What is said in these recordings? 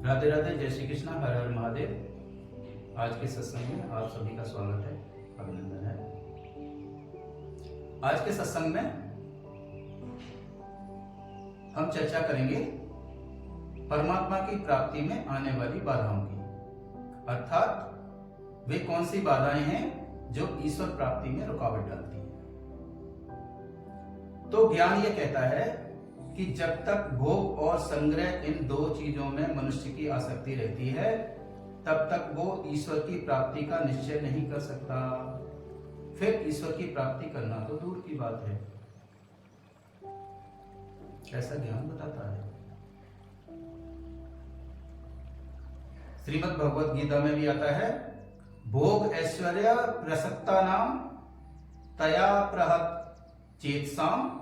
राधे राधे, जय श्री कृष्णा, हर हर महादेव। आज के सत्संग में आप सभी का स्वागत है, अभिनंदन है। आज के सत्संग में हम चर्चा करेंगे परमात्मा की प्राप्ति में आने वाली बाधाओं की, अर्थात वे कौन सी बाधाएं हैं जो ईश्वर प्राप्ति में रुकावट डालती हैं। तो ज्ञान ये कहता है कि जब तक भोग और संग्रह इन दो चीजों में मनुष्य की आसक्ति रहती है, तब तक वो ईश्वर की प्राप्ति का निश्चय नहीं कर सकता। फिर ईश्वर की प्राप्ति करना तो दूर की बात है। ऐसा ज्ञान बताता है। श्रीमद् भगवद गीता में भी आता है, भोग ऐश्वर्य प्रसक्ता नाम तया प्रहत चेतसाम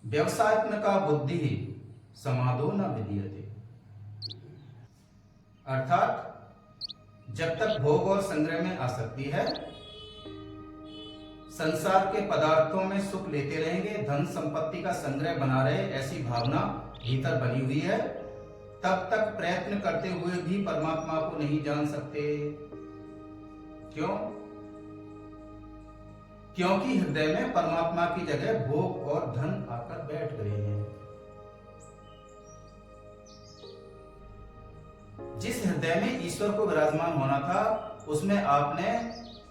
व्यवसायत्मका बुद्धि समाधो न विधीयते। अर्थात जब तक भोग और संग्रह में आसक्ति है, संसार के पदार्थों में सुख लेते रहेंगे, धन संपत्ति का संग्रह बना रहे, ऐसी भावना भीतर बनी हुई है, तब तक प्रयत्न करते हुए भी परमात्मा को नहीं जान सकते। क्यों? क्योंकि हृदय में परमात्मा की जगह भोग और धन आकर बैठ गए हैं। जिस हृदय में ईश्वर को विराजमान होना था, उसमें आपने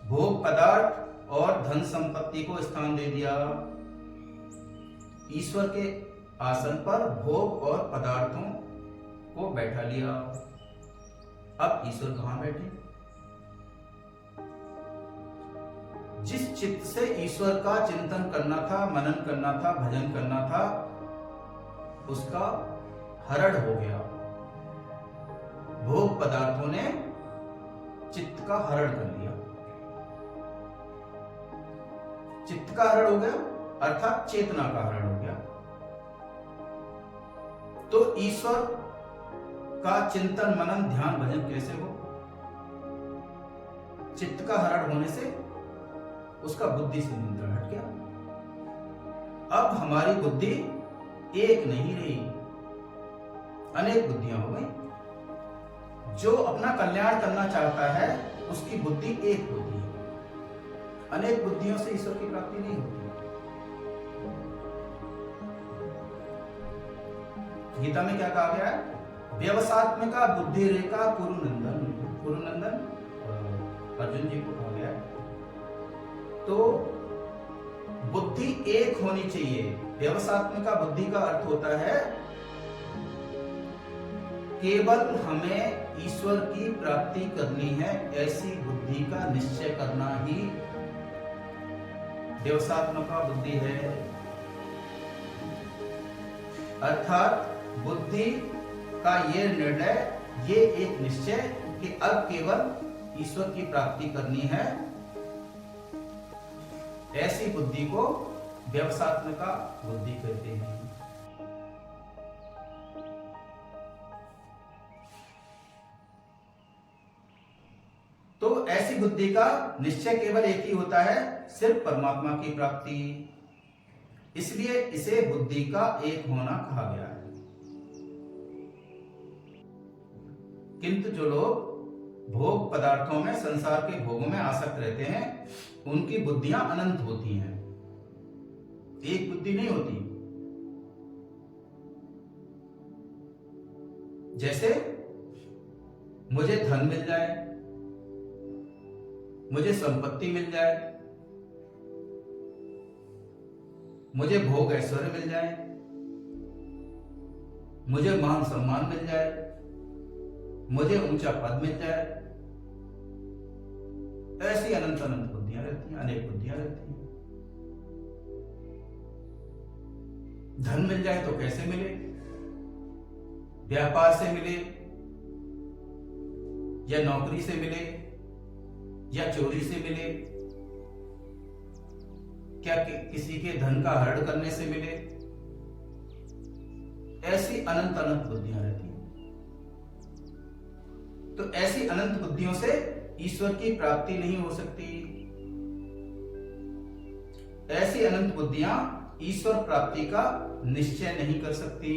भोग पदार्थ और धन संपत्ति को स्थान दे दिया। ईश्वर के आसन पर भोग और पदार्थों को बैठा लिया। अब ईश्वर कहां बैठे? जिस चित्त से ईश्वर का चिंतन करना था, मनन करना था, भजन करना था, उसका हरण हो गया। भोग पदार्थों ने चित्त का हरण कर लिया। चित्त का हरण हो गया अर्थात चेतना का हरण हो गया। तो ईश्वर का चिंतन, मनन, ध्यान, भजन कैसे हो? चित्त का हरण होने से उसका बुद्धि से नियंत्रण हट गया। अब हमारी बुद्धि एक नहीं रही, अनेक बुद्धियां हो गई। जो अपना कल्याण करना चाहता है, उसकी बुद्धि एक होती है। अनेक बुद्धियों से ईश्वर की प्राप्ति नहीं होती। गीता में क्या कहा गया है? व्यवसात्मका बुद्धि रेखा कुरुनंदन। कुरुनंदन अर्जुन जी को कहा गया है। तो बुद्धि एक होनी चाहिए। व्यवसात्मका बुद्धि का अर्थ होता है केवल हमें ईश्वर की प्राप्ति करनी है, ऐसी बुद्धि का निश्चय करना ही व्यवसात्मका बुद्धि है। अर्थात बुद्धि का ये निर्णय, ये एक निश्चय कि अब केवल ईश्वर की प्राप्ति करनी है, ऐसी बुद्धि को व्यवसात्मका बुद्धि कहते हैं। तो ऐसी बुद्धि का निश्चय केवल एक ही होता है, सिर्फ परमात्मा की प्राप्ति। इसलिए इसे बुद्धि का एक होना कहा गया है। किंतु जो लोग भोग पदार्थों में, संसार के भोगों में आसक्त रहते हैं, उनकी बुद्धियां अनंत होती हैं, एक बुद्धि नहीं होती। जैसे मुझे धन मिल जाए, मुझे संपत्ति मिल जाए, मुझे भोग ऐश्वर्य मिल जाए, मुझे मान सम्मान मिल जाए, मुझे ऊंचा पद मिल जाए, ऐसी अनंत अनंत बुद्धियां रहती हैं, अनेक बुद्धियां रहती हैं। धन मिल जाए तो कैसे मिले? व्यापार से मिले, या नौकरी से मिले, या चोरी से मिले, क्या किसी के धन का हरण करने से मिले? ऐसी अनंत अनंत बुद्धियां रहती हैं। तो ऐसी अनंत बुद्धियों से ईश्वर की प्राप्ति नहीं हो सकती। ऐसी अनंत बुद्धियां ईश्वर प्राप्ति का निश्चय नहीं कर सकती।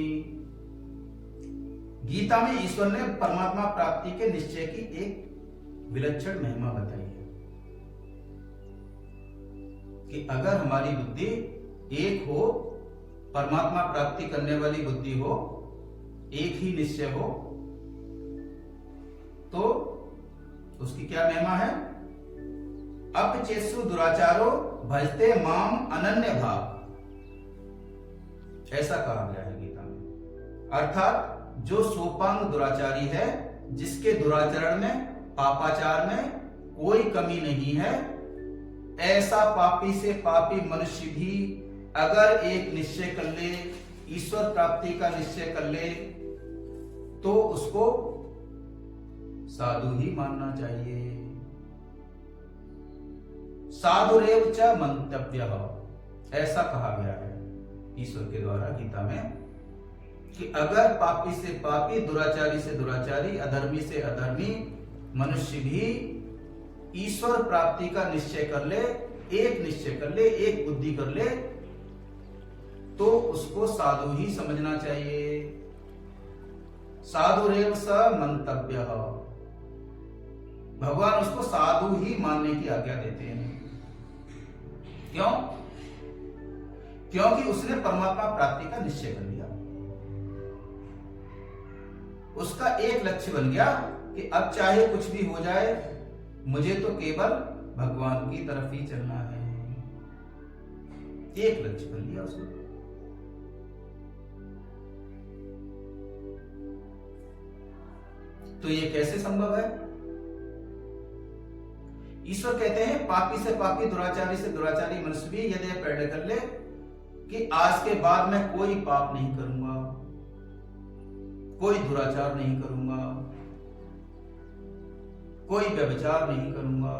गीता में ईश्वर ने परमात्मा प्राप्ति के निश्चय की एक विलक्षण महिमा बताई है कि अगर हमारी बुद्धि एक हो, परमात्मा प्राप्ति करने वाली बुद्धि हो, एक ही निश्चय हो, तो उसकी क्या महिमा है? अपचेत्सु दुराचारो भजते माम अनन्य भाव, ऐसा कहा गया है गीता में। अर्थात जो सोपांग दुराचारी है, जिसके दुराचरण में, पापाचार में कोई कमी नहीं है, ऐसा पापी से पापी मनुष्य भी अगर एक निश्चय कर ले, ईश्वर प्राप्ति का निश्चय कर ले, तो उसको साधु ही मानना चाहिए। साधुरेव च मंतव्यः, ऐसा कहा गया है ईश्वर के द्वारा गीता में कि अगर पापी से पापी, दुराचारी से दुराचारी, अधर्मी से अधर्मी मनुष्य भी ईश्वर प्राप्ति का निश्चय कर ले, एक निश्चय कर ले, एक बुद्धि कर ले, तो उसको साधु ही समझना चाहिए। साधुरेव स मंतव्यः, भगवान उसको साधु ही मानने की आज्ञा देते हैं। क्यों? क्योंकि उसने परमात्मा प्राप्ति का निश्चय कर लिया। उसका एक लक्ष्य बन गया कि अब चाहे कुछ भी हो जाए, मुझे तो केवल भगवान की तरफ ही चलना है। एक लक्ष्य बन लिया उसने। तो ये कैसे संभव है? ईश्वर कहते हैं पापी से पापी, दुराचारी से दुराचारी मनुष्य भी यदि प्रण कर ले कि आज के बाद मैं कोई पाप नहीं करूंगा, कोई दुराचार नहीं करूंगा, कोई व्यभिचार नहीं करूंगा,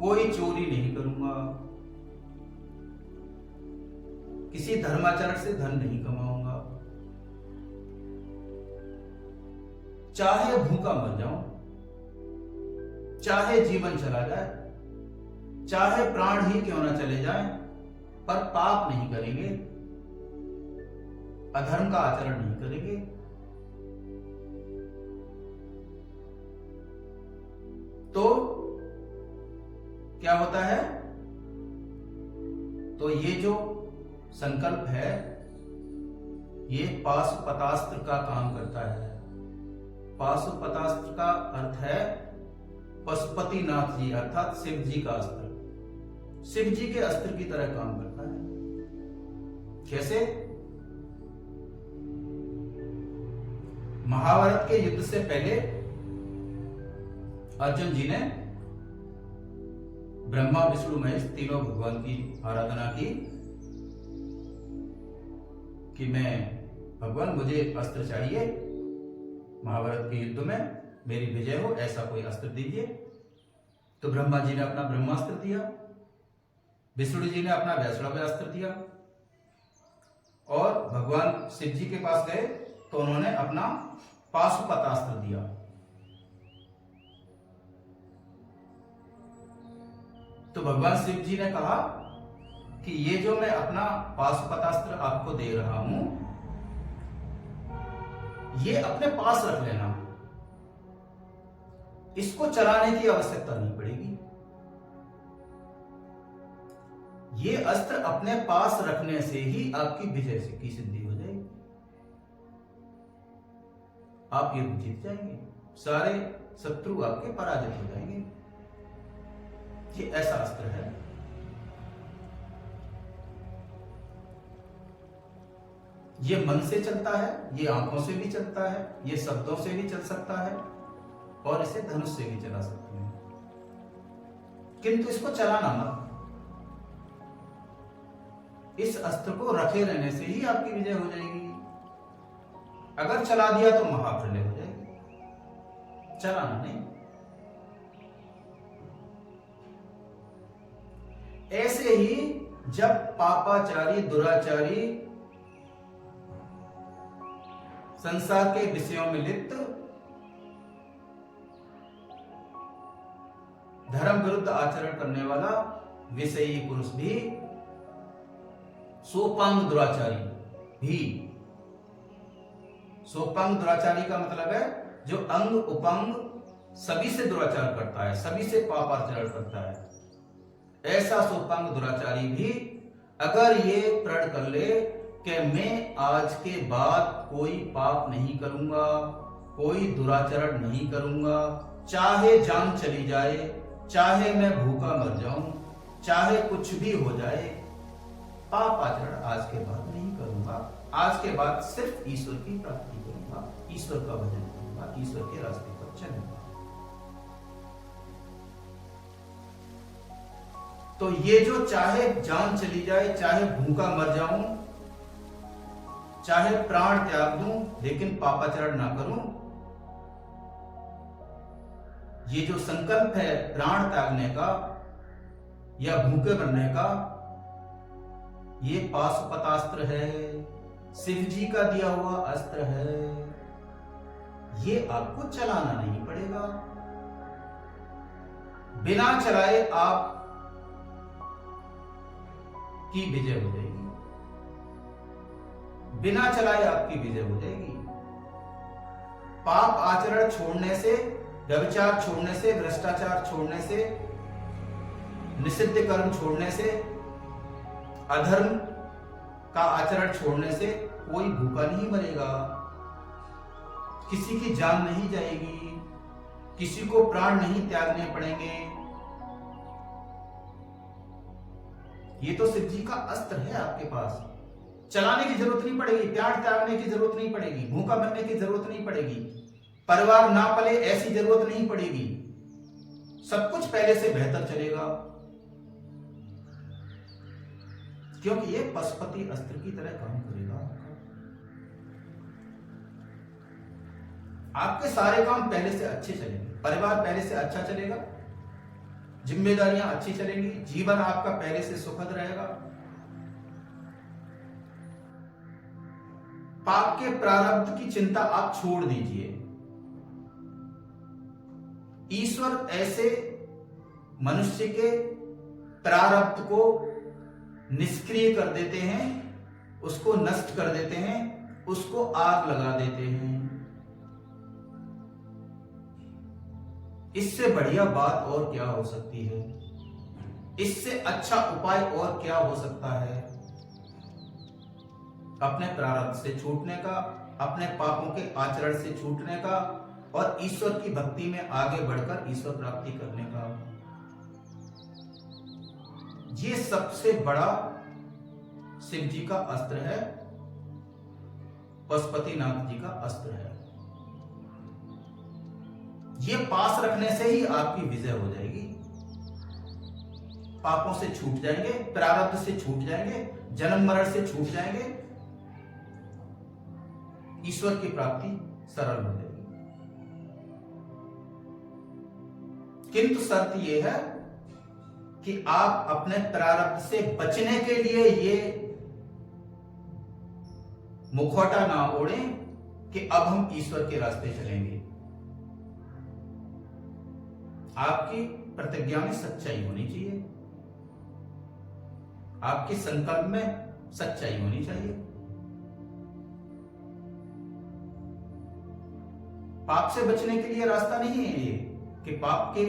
कोई चोरी नहीं करूंगा, किसी धर्माचरण से धन नहीं कमाऊंगा, चाहे भूखा मर जाऊं, चाहे जीवन चला जाए, चाहे प्राण ही क्यों ना चले जाए, पर पाप नहीं करेंगे, अधर्म का आचरण नहीं करेंगे। तो क्या होता है? तो ये जो संकल्प है, ये पाशुपतास्त्र का काम करता है। पाशुपतास्त्र का अर्थ है पशुपतिनाथ जी, अर्थात शिव जी का अस्त्र। शिव जी के अस्त्र की तरह काम करता है। कैसे? महाभारत के युद्ध से पहले अर्जुन जी ने ब्रह्मा विष्णु महेश तीनों भगवान की आराधना की कि मैं भगवान मुझे अस्त्र चाहिए, महाभारत के युद्ध में मेरी विजय हो, ऐसा कोई अस्त्र दीजिए। तो ब्रह्मा जी ने अपना ब्रह्मास्त्र दिया, विष्णु जी ने अपना वैष्णव अस्त्र दिया, और भगवान शिव जी के पास गए तो उन्होंने अपना पाशुपतास्त्र दिया। तो भगवान शिव जी ने कहा कि ये जो मैं अपना पाशुपतास्त्र आपको दे रहा हूं, ये अपने पास रख लेना, इसको चलाने की आवश्यकता नहीं पड़ेगी। ये अस्त्र अपने पास रखने से ही आपकी विजय की सिद्धि हो जाएगी, आप युद्ध जीत जाएंगे, सारे शत्रु आपके पराजित हो जाएंगे। ये ऐसा अस्त्र है। ये मन से चलता है, ये आंखों से भी चलता है, ये शब्दों से भी चल सकता है, और इसे धनुष से भी चला सकते हैं, किंतु इसको चलाना मत। इस अस्त्र को रखे रहने से ही आपकी विजय हो जाएगी। अगर चला दिया तो महाप्रलय हो जाएगी, चलाना नहीं। ऐसे ही जब पापाचारी, दुराचारी, संसार के विषयों में लिप्त, धर्म विरुद्ध आचरण करने वाला विषयी पुरुष भी, सोपांग दुराचारी भी सोपांग दुराचारी का मतलब है जो अंग उपंग सभी से दुराचार करता है, सभी से पापाचरण करता है। ऐसा सोपांग दुराचारी भी अगर ये प्रण कर ले कि मैं आज के बाद कोई पाप नहीं करूंगा, कोई दुराचरण नहीं करूंगा, चाहे जान चली जाए, चाहे मैं भूखा मर जाऊं, चाहे कुछ भी हो जाए, पाप आचरण आज के बाद नहीं करूंगा, आज के बाद सिर्फ ईश्वर की प्राप्ति करूंगा, ईश्वर का भजन करूंगा, ईश्वर के रास्ते पर चलूंगा। तो ये जो चाहे जान चली जाए, चाहे भूखा मर जाऊं, चाहे प्राण त्याग दूं, लेकिन पापाचरण ना करूं, ये जो संकल्प है प्राण त्यागने का या भूखे बनने का, ये पाशुपतास्त्र है, शिव जी का दिया हुआ अस्त्र है। ये आपको चलाना नहीं पड़ेगा, बिना चलाए आप की विजय हो जाएगी, बिना चलाए आपकी विजय हो जाएगी। पाप आचरण छोड़ने से, व्यभिचार छोड़ने से, भ्रष्टाचार छोड़ने से, निषिद्ध कर्म छोड़ने से, अधर्म का आचरण छोड़ने से कोई भूखा नहीं मरेगा, किसी की जान नहीं जाएगी, किसी को प्राण नहीं त्यागने पड़ेंगे। ये तो शिव जी का अस्त्र है आपके पास, चलाने की जरूरत नहीं पड़ेगी, प्राण त्यागने की जरूरत नहीं पड़ेगी, भूखा मरने की जरूरत नहीं पड़ेगी, परिवार ना पले ऐसी जरूरत नहीं पड़ेगी, सब कुछ पहले से बेहतर चलेगा, क्योंकि ये पशुपति अस्त्र की तरह काम करेगा। आपके सारे काम पहले से अच्छे चलेंगे, परिवार पहले से अच्छा चलेगा, जिम्मेदारियां अच्छी चलेंगी, जीवन आपका पहले से सुखद रहेगा। पाप के प्रारब्ध की चिंता आप छोड़ दीजिए। ईश्वर ऐसे मनुष्य के प्रारब्ध को निष्क्रिय कर देते हैं, उसको नष्ट कर देते हैं, उसको आग लगा देते हैं। इससे बढ़िया बात और क्या हो सकती है? इससे अच्छा उपाय और क्या हो सकता है? अपने प्रारब्ध से छूटने का, अपने पापों के आचरण से छूटने का और ईश्वर की भक्ति में आगे बढ़कर ईश्वर प्राप्ति करने का। ये सबसे बड़ा शिव जी का अस्त्र है, पशुपतिनाथ जी का अस्त्र है। ये पास रखने से ही आपकी विजय हो जाएगी, पापों से छूट जाएंगे, प्रारब्ध से छूट जाएंगे, जन्म मरण से छूट जाएंगे, ईश्वर की प्राप्ति सरल हो जाएगी। किंतु शर्त यह है कि आप अपने प्रारब्ध से बचने के लिए ये मुखौटा ना ओढ़ें कि अब हम ईश्वर के रास्ते चलेंगे। आपकी प्रतिज्ञा में सच्चाई होनी चाहिए, आपके संकल्प में सच्चाई होनी चाहिए। पाप से बचने के लिए रास्ता नहीं है ये कि पाप के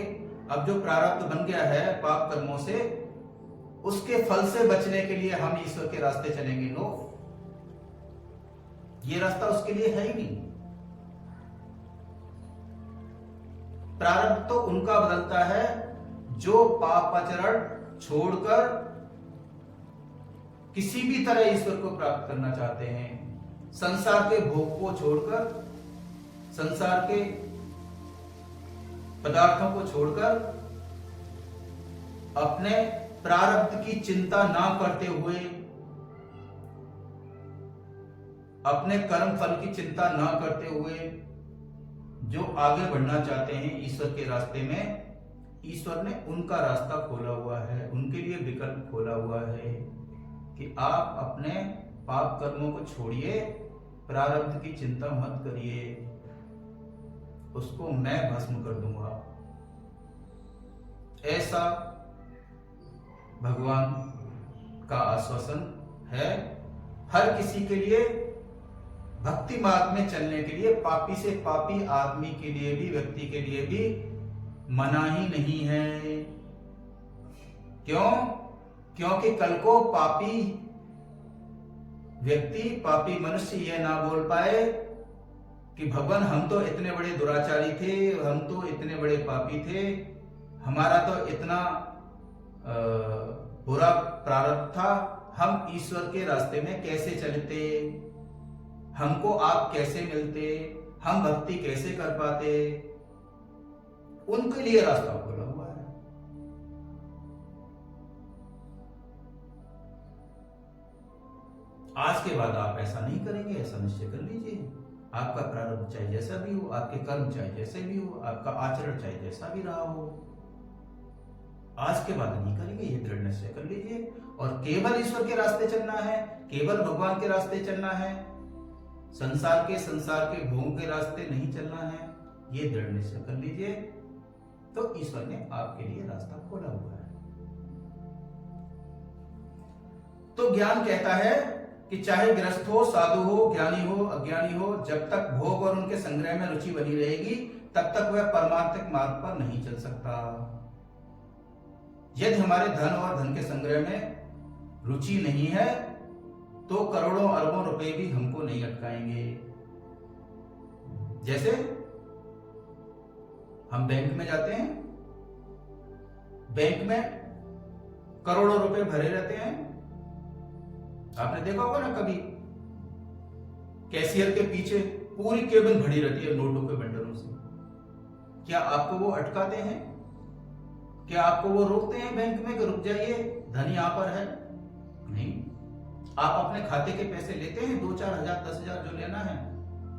अब जो प्रारब्ध बन गया है पाप कर्मों से, उसके फल से बचने के लिए हम ईश्वर के रास्ते चलेंगे। नो, ये रास्ता उसके लिए है ही नहीं। प्रारब्ध तो उनका बदलता है जो पापाचरण छोड़कर किसी भी तरह ईश्वर को प्राप्त करना चाहते हैं, संसार के भोग को छोड़कर, संसार के पदार्थों को छोड़कर, अपने प्रारब्ध की चिंता ना करते हुए, अपने कर्म फल की चिंता ना करते हुए जो आगे बढ़ना चाहते हैं ईश्वर के रास्ते में, ईश्वर ने उनका रास्ता खोला हुआ है, उनके लिए विकल्प खोला हुआ है कि आप अपने पाप कर्मों को छोड़िए, प्रारब्ध की चिंता मत करिए, उसको मैं भस्म कर दूंगा। ऐसा भगवान का आश्वासन है हर किसी के लिए भक्ति मार्ग में चलने के लिए पापी से पापी आदमी के लिए भी, व्यक्ति के लिए भी मना ही नहीं है। क्यों? क्योंकि कल को पापी व्यक्ति, पापी मनुष्य यह ना बोल पाए कि भगवान हम तो इतने बड़े दुराचारी थे, हम तो इतने बड़े पापी थे, हमारा तो इतना बुरा प्रारब्ध था, हम ईश्वर के रास्ते में कैसे चलते, हमको आप कैसे मिलते, हम भक्ति कैसे कर पाते। उनके लिए रास्ता खुला हुआ है। आज के बाद आप ऐसा नहीं करेंगे, ऐसा निश्चय कर लीजिए। आपका प्रारब्ध चाहे जैसा भी हो, आपके कर्म चाहे जैसे भी हो, आपका आचरण चाहे जैसा भी रहा हो, आज के बाद नहीं करेंगे, ये दृढ़ निश्चय कर लीजिए। और केवल ईश्वर के रास्ते चलना है, केवल भगवान के रास्ते चलना है, संसार के भोगों के रास्ते नहीं चलना है, ये दृढ़ निश्चय कर लीजिए। तो ईश्वर ने आपके लिए रास्ता खोला हुआ है। तो ज्ञान कहता है कि चाहे गृहस्थ हो, साधु हो, ज्ञानी हो, अज्ञानी हो, जब तक भोग और उनके संग्रह में रुचि बनी रहेगी तब तक वह परमार्थिक मार्ग पर नहीं चल सकता। यदि हमारे धन और धन के संग्रह में रुचि नहीं है तो करोड़ों अरबों रुपए भी हमको नहीं अटकाएंगे। जैसे हम बैंक में जाते हैं, बैंक में करोड़ों रुपए भरे रहते हैं। आपने देखा होगा ना कभी, कैशियर के पीछे पूरी केबिन भरी रहती है नोटों के बंडलों से। क्या आपको वो अटकाते हैं? क्या आपको वो रोकते हैं बैंक में कि रुक जाइए, धन यहां पर है? नहीं। आप अपने खाते के पैसे लेते हैं, 2-4 हजार 10,000 जो लेना है,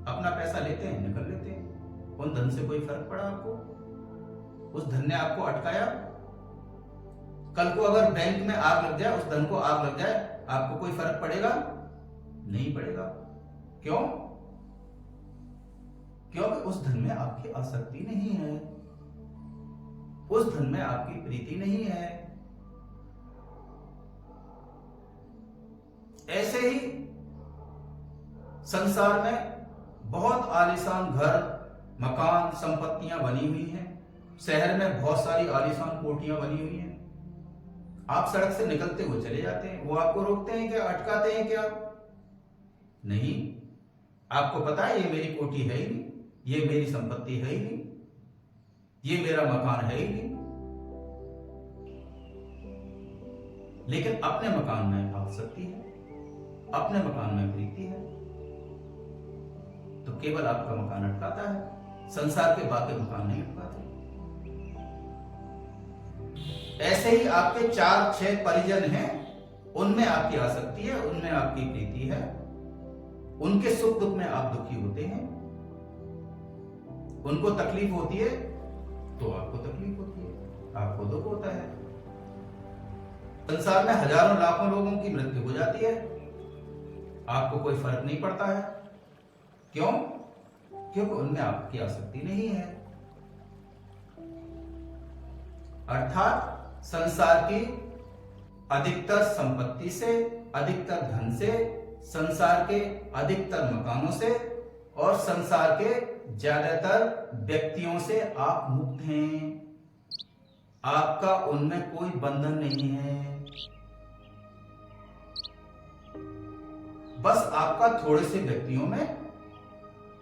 अपना पैसा लेते हैं, निकल लेते हैं। उन धन से कोई फर्क पड़ा आपको? उस धन ने आपको अटकाया? कल को अगर बैंक में आग लग जाए, उस धन को आग लग जाए, आपको कोई फर्क पड़ेगा? नहीं पड़ेगा। क्यों? क्योंकि उस धन में आपकी आसक्ति नहीं है, उस धन में आपकी प्रीति नहीं है। ऐसे ही संसार में बहुत आलीशान घर, मकान, संपत्तियां बनी हुई हैं। शहर में बहुत सारी आलीशान कोठियां बनी हुई हैं। आप सड़क से निकलते हुए चले जाते हैं, वो आपको रोकते हैं क्या, अटकाते हैं क्या? नहीं। आपको पता है ये मेरी कोठी है ही नहीं, ये मेरी संपत्ति है ही नहीं, ये मेरा मकान है ही नहीं। लेकिन अपने मकान में आसक्ति है, अपने मकान में प्रीति है, तो केवल आपका मकान अटकाता है, संसार के बाकी मकान नहीं अटकाते। ऐसे ही आपके 4-6 परिजन हैं, उनमें आपकी आसक्ति है, उनमें आपकी प्रीति है, उनके सुख दुख में आप दुखी होते हैं, उनको तकलीफ होती है तो आपको तकलीफ होती है, आपको दुख होता है। संसार में हजारों लाखों लोगों की मृत्यु हो जाती है, आपको कोई फर्क नहीं पड़ता है। क्यों? क्योंकि उनमें आपकी आसक्ति नहीं है। अर्थात संसार की अधिकतर संपत्ति से, अधिकतर धन से, संसार के अधिकतर मकानों से और संसार के ज्यादातर व्यक्तियों से आप मुक्त हैं। आपका उनमें कोई बंधन नहीं है। बस आपका थोड़े से व्यक्तियों में,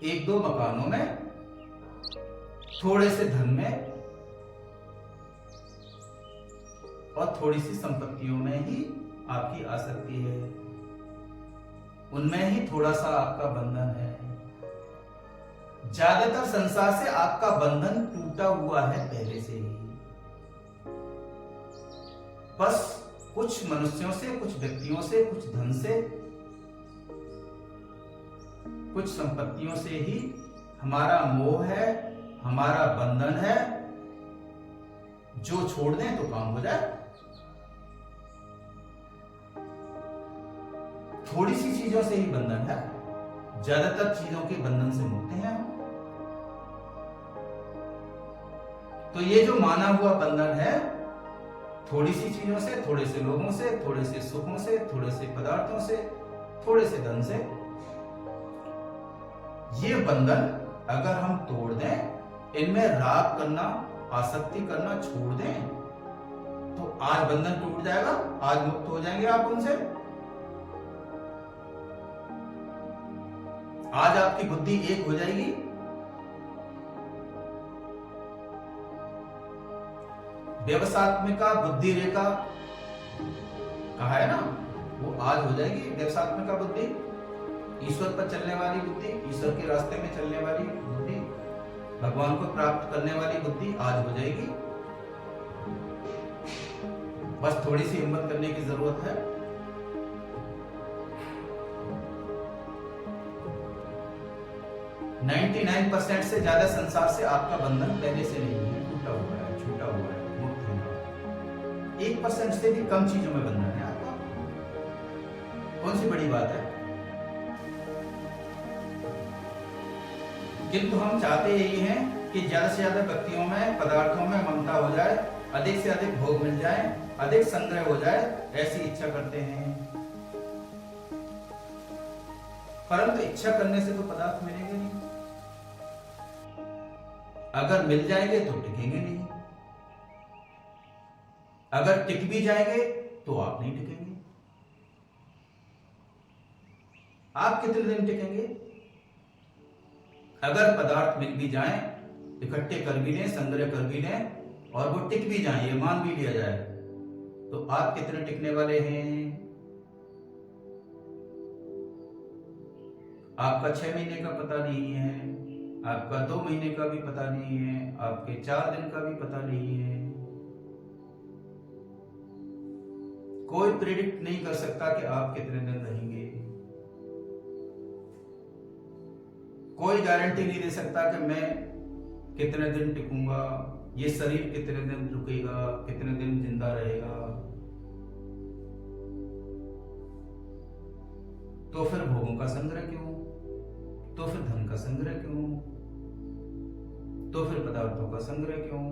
1-2 मकानों में, थोड़े से धन में और थोड़ी सी संपत्तियों में ही आपकी आसक्ति है, उनमें ही थोड़ा सा आपका बंधन है। ज्यादातर संसार से आपका बंधन टूटा हुआ है पहले से ही। बस कुछ मनुष्यों से, कुछ व्यक्तियों से, कुछ धन से, कुछ संपत्तियों से ही हमारा मोह है, हमारा बंधन है। जो छोड़ दें तो काम हो जाए। थोड़ी सी चीजों से ही बंधन है, ज्यादातर चीजों के बंधन से मुक्त हैं हम। तो ये जो माना हुआ बंधन है, थोड़ी सी चीजों से, थोड़े से लोगों से, थोड़े से सुखों से, थोड़े से पदार्थों से, थोड़े से धन से, ये बंधन अगर हम तोड़ दें, इनमें राग करना, आसक्ति करना छोड़ दें, तो आज बंधन टूट जाएगा, आज मुक्त हो जाएंगे आप उनसे। आज आपकी बुद्धि एक हो जाएगी। व्यवसात्मिका बुद्धि रेखा कहा है ना, वो आज हो जाएगी। व्यवसात्मिका बुद्धि, ईश्वर पर चलने वाली बुद्धि, ईश्वर के रास्ते में चलने वाली बुद्धि, भगवान को प्राप्त करने वाली बुद्धि आज हो जाएगी। बस थोड़ी सी हिम्मत करने की जरूरत है। %99 से ज्यादा संसार से आपका बंधन पहले से नहीं है, टूटा हुआ है, छूटा हुआ है, मुक्त है ना। 1% से भी कम चीजों में बंधन है आपका। कौन सी बड़ी बात है? किंतु हम चाहते यही हैं कि ज्यादा से ज्यादा व्यक्तियों में, पदार्थों में ममता हो जाए, अधिक से अधिक भोग मिल जाए, अधिक संग्रह हो जाए, ऐसी इच्छा करते हैं। परंतु इच्छा करने से तो पदार्थ मिलेंगे नहीं। अगर मिल जाएंगे तो टिकेंगे नहीं, अगर टिक भी जाएंगे तो आप नहीं टिकेंगे। आप कितने दिन टिकेंगे? अगर पदार्थ मिल भी जाएं, इकट्ठे कर भी लें, संग्रह कर भी लें, और वो टिक भी जाए, ये मान भी लिया जाए, तो आप कितने टिकने वाले हैं? आपका 6 महीने का पता नहीं है, आपका 2 महीने का भी पता नहीं है, आपके 4 दिन का भी पता नहीं है। कोई प्रेडिक्ट नहीं कर सकता कि आप कितने दिन रहेंगे। कोई गारंटी नहीं दे सकता कि मैं कितने दिन टिकूंगा, ये शरीर कितने दिन रुकेगा, कितने दिन जिंदा रहेगा। तो फिर भोगों का संग्रह क्यों? तो फिर धन का संग्रह क्यों? तो फिर पदार्थों का संग्रह क्यों?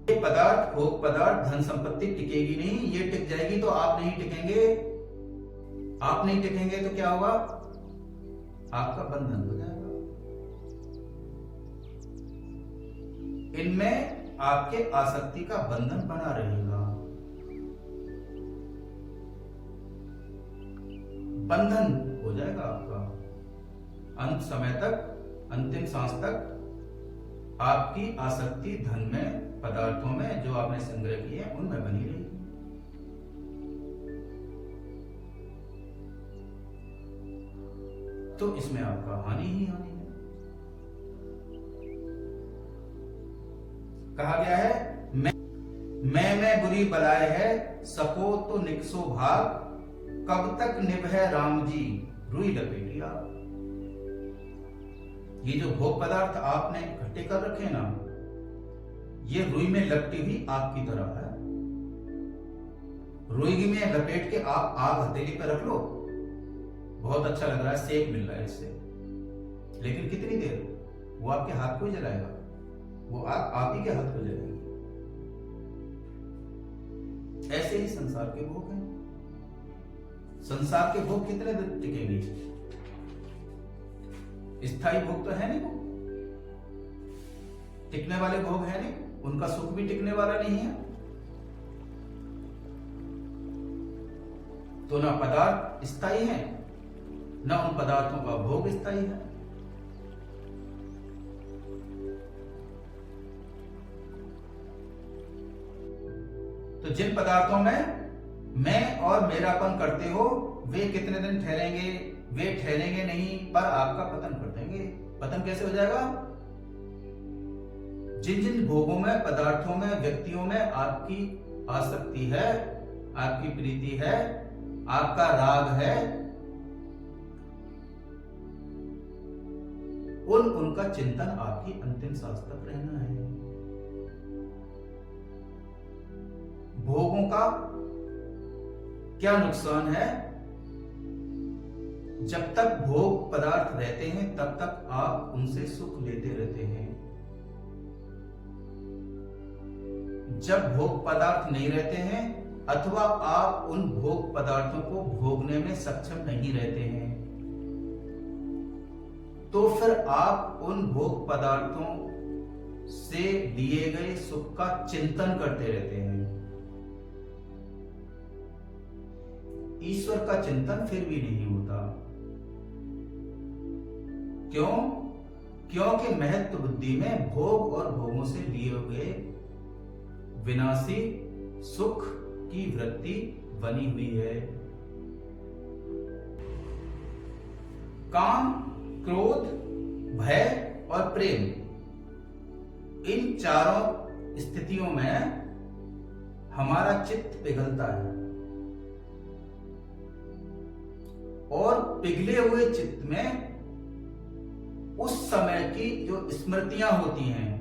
ये पदार्थ, भोग पदार्थ, धन संपत्ति टिकेगी नहीं। ये टिक जाएगी तो आप नहीं टिकेंगे। आप नहीं टिकेंगे तो क्या होगा? आपका बंधन हो जाएगा। इनमें आपके आसक्ति का बंधन बना रहेगा। बंधन हो जाएगा आपका। अंत समय तक, अंतिम सांस तक आपकी आसक्ति धन में, पदार्थों में, जो आपने संग्रह किए हैं उनमें बनी रहेगी। तो इसमें आपका हानि ही हानि है। कहा गया है, मैं बुरी बलाए है, सको तो निकसो भाग, कब तक निभे राम जी रुई लपेटिया। ये जो भोग पदार्थ आपने इकट्ठे कर रखे ना, ये रुई में लपटी हुई आग की तरह है। रुई में लपेट के आप आग हथेली पे रख लो, बहुत अच्छा लग रहा है, सेक मिल रहा है इससे, लेकिन कितनी देर? वो आपके हाथ को ही जलाएगा, वो आग आप ही के हाथ को जलाएगी। ऐसे ही संसार के भोग हैं। संसार के भोग कितने दिन टिकेंगे? स्थायी भोग तो है नहीं, वो टिकने वाले भोग है नहीं, उनका सुख भी टिकने वाला नहीं है। तो ना पदार्थ स्थायी है, ना उन पदार्थों का भोग स्थायी है। तो जिन पदार्थों में मैं और मेरापन करते हो, वे कितने दिन ठहरेंगे? वे ठहरेंगे नहीं, पर आपका पतन कर देंगे। पतन कैसे हो जाएगा? जिन जिन भोगों में, पदार्थों में, व्यक्तियों में आपकी आसक्ति है, आपकी प्रीति है, आपका राग है, उनका चिंतन आपकी अंतिम सांस तक रहना है। भोगों का क्या नुकसान है? जब तक भोग पदार्थ रहते हैं तब तक आप उनसे सुख लेते रहते हैं। जब भोग पदार्थ नहीं रहते हैं अथवा आप उन भोग पदार्थों को भोगने में सक्षम नहीं रहते हैं, तो फिर आप उन भोग पदार्थों से दिए गए सुख का चिंतन करते रहते हैं। ईश्वर का चिंतन फिर भी नहीं होता। क्यों? क्योंकि महत्व बुद्धि में भोग और भोगों से लिए गए विनाशी सुख की वृत्ति बनी हुई है। काम, क्रोध, भय और प्रेम, इन चारों स्थितियों में हमारा चित्त पिघलता है और पिघले हुए चित्त में उस समय की जो स्मृतियां होती हैं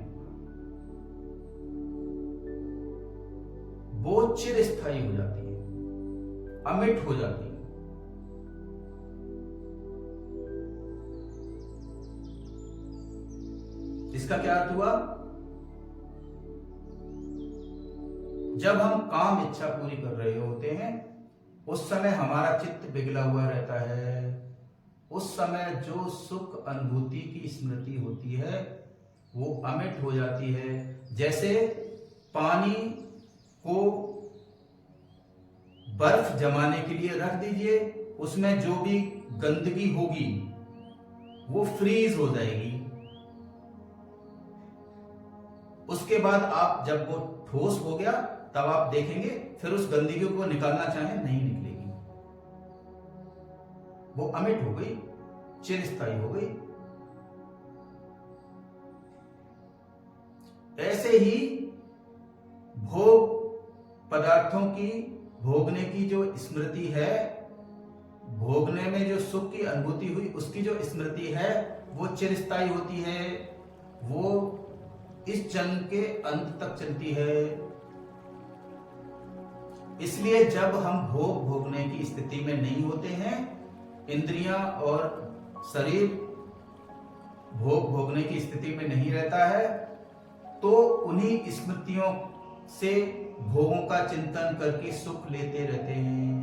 वो चिरस्थायी हो जाती है, अमिट हो जाती है। इसका क्या अर्थ हुआ? जब हम काम इच्छा पूरी कर रहे होते हैं उस समय हमारा चित्त पिघला हुआ रहता है। उस समय जो सुख अनुभूति की स्मृति होती है वो अमिट हो जाती है। जैसे पानी को बर्फ जमाने के लिए रख दीजिए, उसमें जो भी गंदगी होगी वो फ्रीज हो जाएगी। उसके बाद आप जब वो ठोस हो गया तब आप देखेंगे फिर उस गंदगी को निकालना चाहें नहीं निकलेगी, वो अमिट हो गई, चिरस्थायी हो गई। ऐसे ही भोग पदार्थों की भोगने की जो स्मृति है, भोगने में जो सुख की अनुभूति हुई उसकी जो स्मृति है वो चिरस्थायी होती है, वो इस जन्म के अंत तक चलती है। इसलिए जब हम भोग भोगने की स्थिति में नहीं होते हैं, इंद्रियां और शरीर भोग भोगने की स्थिति में नहीं रहता है, तो उन्हीं स्मृतियों से भोगों का चिंतन करके सुख लेते रहते हैं।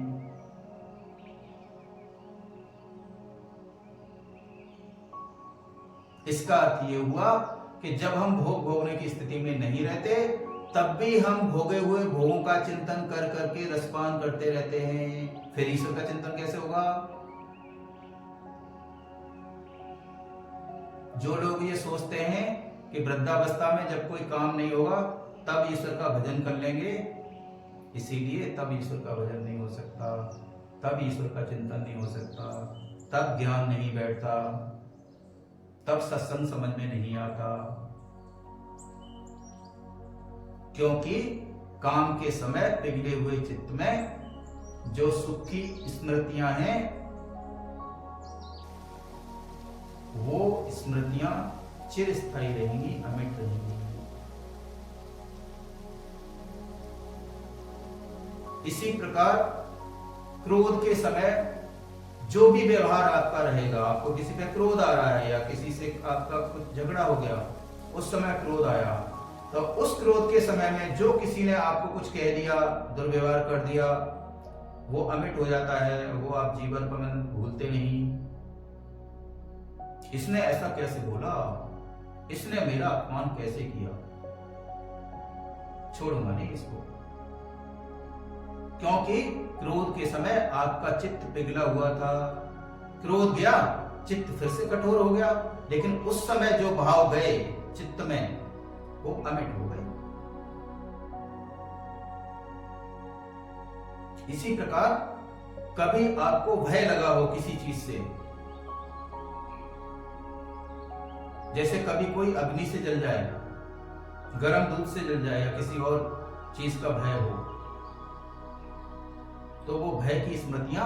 इसका अर्थ ये हुआ कि जब हम भोग भोगने की स्थिति में नहीं रहते तब भी हम भोगे हुए भोगों का चिंतन कर करके रसपान करते रहते हैं। फिर ईश्वर का चिंतन कैसे होगा? जो लोग ये सोचते हैं कि वृद्धावस्था में जब कोई काम नहीं होगा तब ईश्वर का भजन कर लेंगे, इसीलिए तब ईश्वर का भजन नहीं हो सकता, तब ईश्वर का चिंतन नहीं हो सकता, तब ज्ञान नहीं बैठता, तब सत्संग समझ में नहीं आता। क्योंकि काम के समय पिघले हुए चित्त में जो सुख की स्मृतियां हैं वो स्मृतियां चिरस्थायी रहेंगी, अमिट रहेंगी। इसी प्रकार क्रोध के समय जो भी व्यवहार आपका रहेगा, आपको किसी पे क्रोध आ रहा है या किसी से आपका कुछ झगड़ा हो गया, उस समय क्रोध आया, तो उस क्रोध के समय में जो किसी ने आपको कुछ कह दिया, दुर्व्यवहार कर दिया, वो अमिट हो जाता है, वो आप जीवन पर भूलते नहीं। इसने ऐसा कैसे बोला, इसने मेरा अपमान कैसे किया, छोड़ूंगा नहीं इसको। क्योंकि क्रोध के समय आपका चित्त पिघला हुआ था, क्रोध गया, चित्त फिर से कठोर हो गया, लेकिन उस समय जो भाव गए चित्त में वो अमिट हो गए। इसी प्रकार कभी आपको भय लगा हो किसी चीज से, जैसे कभी कोई अग्नि से जल जाए, गर्म दूध से जल जाए या किसी और चीज का भय हो, तो वो भय की स्मृतियां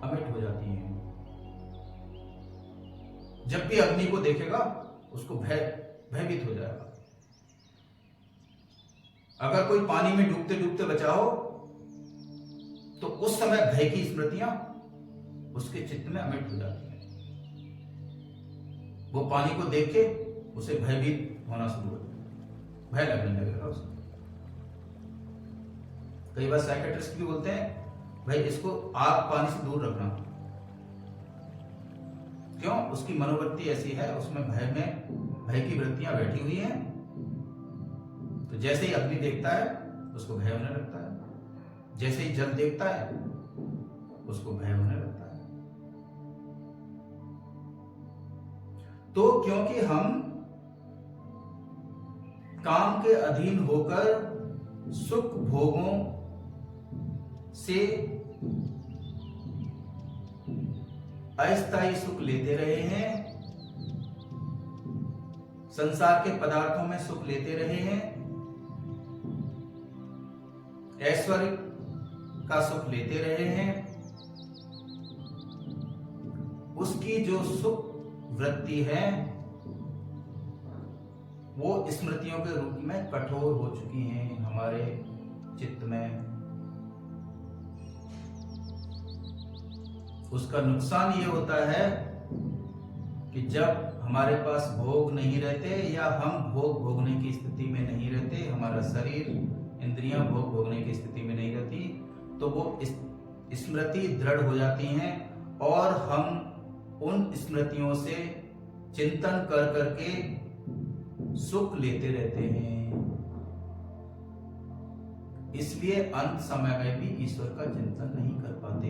अमिट हो जाती हैं। जब भी अग्नि को देखेगा उसको भयभीत हो जाएगा। अगर कोई पानी में डूबते डूबते बचा हो तो उस समय भय की स्मृतियां उसके चित्त में अमिट हो जाती हैं। वो पानी को देख के उसे भयभीत होना शुरू हो जाएगा, भय लगने लगेगा उसे। कई बार साइकियाट्रिस्ट भी बोलते हैं भाई इसको आग पानी से दूर रखना, क्यों? उसकी मनोवृत्ति ऐसी है, उसमें भय की वृत्तियां बैठी हुई हैं। तो जैसे ही अग्नि देखता है उसको भय होने लगता है, जैसे ही जल देखता है उसको भय होने लगता है। तो क्योंकि हम काम के अधीन होकर सुख भोगों से अस्थायी सुख लेते रहे हैं, संसार के पदार्थों में सुख लेते रहे हैं, ऐश्वर्य का सुख लेते रहे हैं, उसकी जो सुख वृत्ति है वो स्मृतियों के रूप में कठोर हो चुकी हैं हमारे चित्त में। उसका नुकसान ये होता है कि जब हमारे पास भोग नहीं रहते या हम भोग भोगने की स्थिति में नहीं रहते, हमारा शरीर इंद्रियां भोग भोगने की स्थिति में नहीं रहती, तो वो स्मृति दृढ़ हो जाती हैं और हम उन स्मृतियों से चिंतन कर करके सुख लेते रहते हैं। इसलिए अंत समय में भी ईश्वर का चिंतन नहीं कर पाते,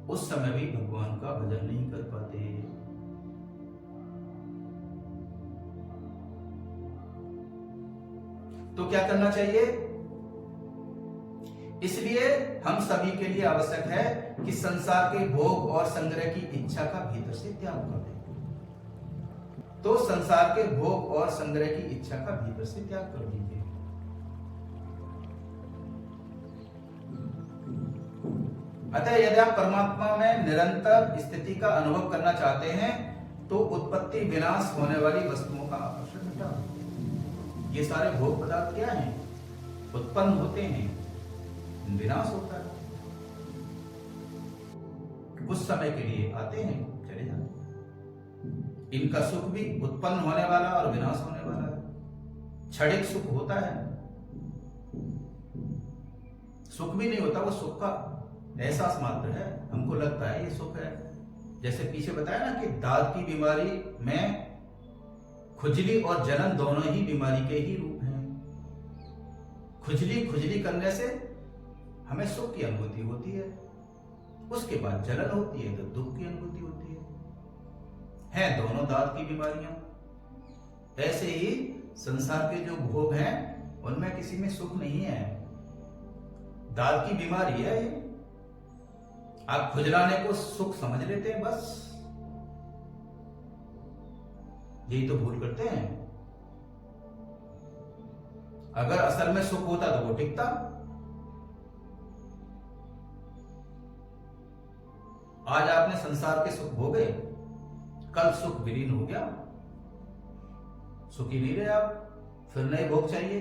उस समय भी भगवान का भजन नहीं कर पाते। तो क्या करना चाहिए? इसलिए हम सभी के लिए आवश्यक है कि संसार के भोग और संग्रह की इच्छा का भीतर से त्याग कर दें। तो संसार के भोग और संग्रह की इच्छा का भीतर से त्याग कर दीजिए। अतः यदि आप परमात्मा में निरंतर स्थिति का अनुभव करना चाहते हैं तो उत्पत्ति विनाश होने वाली वस्तुओं का आकर्षण मिटाओ। ये सारे भोग पदार्थ क्या हैं? उत्पन्न होते हैं, विनाश होता है, कुछ समय के लिए आते हैं, चले जाते हैं। इनका सुख भी उत्पन्न होने वाला और विनाश होने वाला है। क्षणिक सुख होता है, सुख भी नहीं होता, वो सुख का एहसास मात्र है, हमको लगता है ये सुख है। जैसे पीछे बताया ना कि दांत की बीमारी में खुजली और जलन दोनों ही बीमारी के ही रूप हैं। खुजली करने से हमें सुख की अनुभूति होती है, उसके बाद जलन होती है तो दुख की अनुभूति होती है दोनों दांत की बीमारियां। ऐसे ही संसार के जो भोग हैं उनमें किसी में सुख नहीं है, दांत की बीमारी है। आप खुजलाने को सुख समझ लेते हैं, बस यही तो भूल करते हैं। अगर असल में सुख होता तो वो टिकता। आज आपने संसार के सुख भोगे, कल सुख विलीन हो गया, सुखी नहीं रहे आप, फिर नए भोग चाहिए।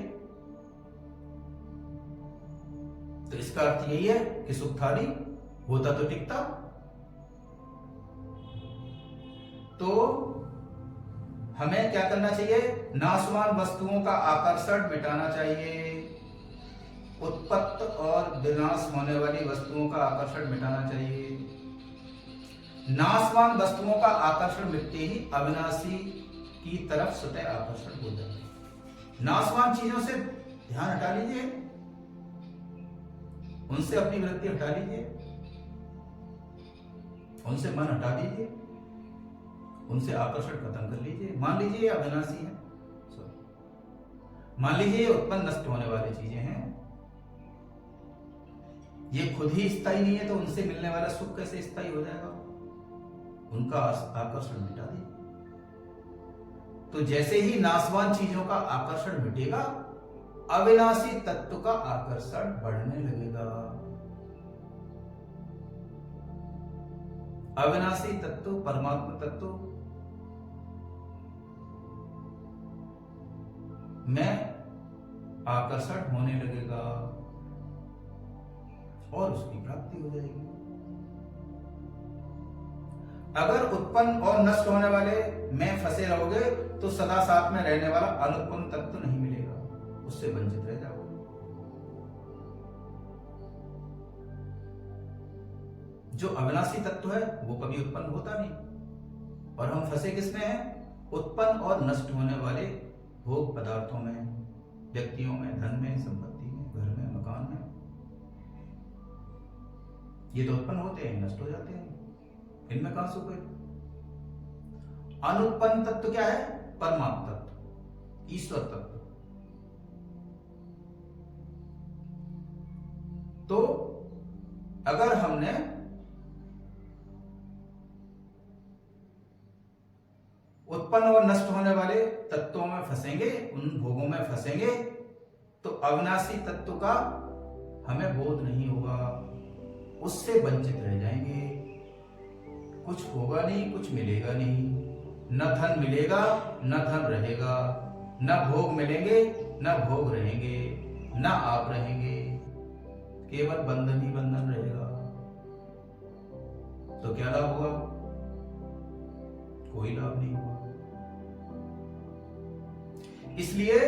तो इसका अर्थ यही है कि सुख था नहीं, होता तो टिकता। तो हमें क्या करना चाहिए? नाशवान वस्तुओं का आकर्षण मिटाना चाहिए, उत्पत्त और विनाश होने वाली वस्तुओं का आकर्षण मिटाना चाहिए। नाशवान वस्तुओं का आकर्षण मिटते ही अविनाशी की तरफ स्वतः आकर्षण हो जाता है। नाशवान चीजों से ध्यान हटा लीजिए, उनसे अपनी वृत्ति हटा लीजिए, उनसे मन हटा दीजिए, उनसे आकर्षण खत्म कर लीजिए। मान लीजिए ये अविनाशी है, मान लीजिए ये उत्पन्न नष्ट होने वाली चीजें हैं, ये खुद ही स्थायी नहीं है, तो उनसे मिलने वाला सुख कैसे स्थायी हो जाएगा? उनका आकर्षण मिटा दीजिए। तो जैसे ही नाशवान चीजों का आकर्षण मिटेगा, अविनाशी तत्व का आकर्षण बढ़ने लगेगा। अविनाशी तत्व परमात्मा तत्व में आकर्षण होने लगेगा और उसकी प्राप्ति हो जाएगी। अगर उत्पन्न और नष्ट होने वाले में फंसे रहोगे तो सदा साथ में रहने वाला अनुत्पन्न तत्व नहीं मिलेगा, उससे वंचित रह जाओगे। जो अविनाशी तत्व है वो कभी उत्पन्न होता नहीं, और हम फंसे किसमें हैं? उत्पन्न और नष्ट होने वाले भोग पदार्थों में, व्यक्तियों में, धन में, संपत्ति में, घर में, मकान में। ये तो उत्पन्न होते हैं, नष्ट हो जाते हैं, इनमें कहां सुख है? अनुत्पन्न तत्व क्या है? परमात्म तत्व, ईश्वर तत्व। तो अगर हमने उत्पन्न और नष्ट होने वाले तत्वों में फंसेंगे, उन भोगों में फंसेंगे, तो अविनाशी तत्व का हमें बोध नहीं होगा, उससे वंचित रह जाएंगे। कुछ होगा नहीं, कुछ मिलेगा नहीं, न धन मिलेगा न धन रहेगा, न भोग मिलेंगे न भोग रहेंगे, न आप रहेंगे, केवल बंधन ही बंधन रहेगा। तो क्या लाभ हुआ? कोई लाभ नहीं हुआ। इसलिए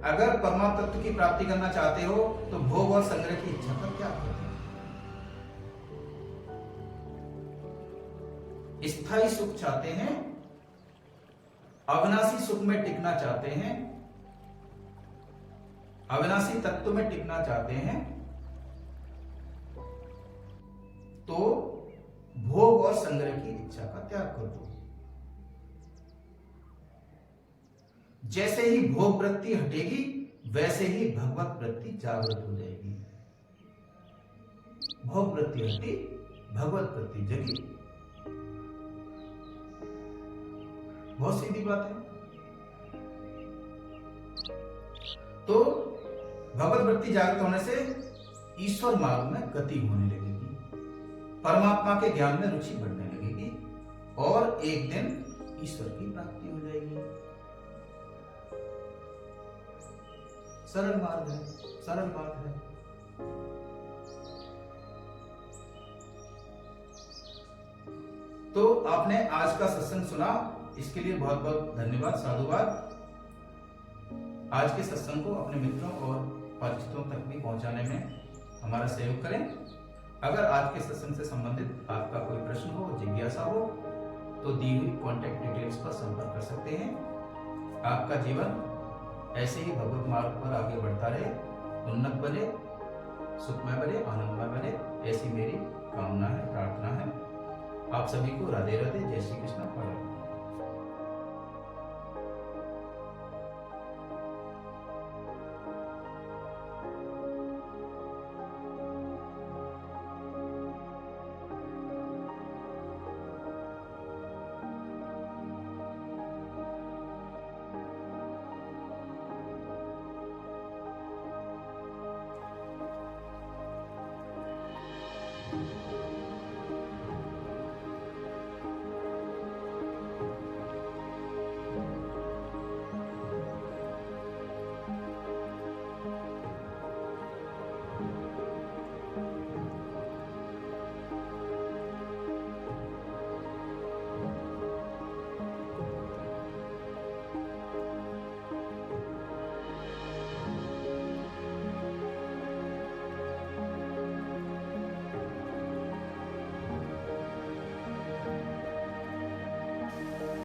अगर परमात्म तत्व की प्राप्ति करना चाहते हो तो भोग और संग्रह की इच्छा का त्याग करो। स्थायी सुख चाहते हैं, अविनाशी सुख में टिकना चाहते हैं, अविनाशी तत्व में टिकना चाहते हैं, तो भोग और संग्रह की इच्छा का त्याग कर दो। जैसे ही भोग वृत्ति हटेगी वैसे ही भगवत वृत्ति जागृत हो जाएगी। भोग वृत्ति हटी, भगवत वृत्ति जगी। बहुत सीधी बात है। तो भगवत वृत्ति जागृत होने से ईश्वर मार्ग में गति होने लगेगी, परमात्मा के ज्ञान में रुचि बढ़ने लगेगी, और एक दिन ईश्वर की प्राप्ति हो जाएगी। सरल मार्ग है, सरल बात है। तो आपने आज का सत्संग सुना, इसके लिए बहुत बहुत धन्यवाद, साधुवाद। आज के सत्संग को अपने मित्रों और परिचितों तक भी पहुंचाने में हमारा सहयोग करें। अगर आज के सत्संग से संबंधित आपका कोई प्रश्न हो, जिज्ञासा हो, तो दी हुई कॉन्टैक्ट डिटेल्स पर संपर्क कर सकते हैं। आपका जीवन ऐसे ही भगवत मार्ग पर आगे बढ़ता रहे, उन्नत बने, सुखमय बने, आनंदमय बने, ऐसी मेरी कामना है, प्रार्थना है। आप सभी को राधे राधे, जय श्री कृष्ण।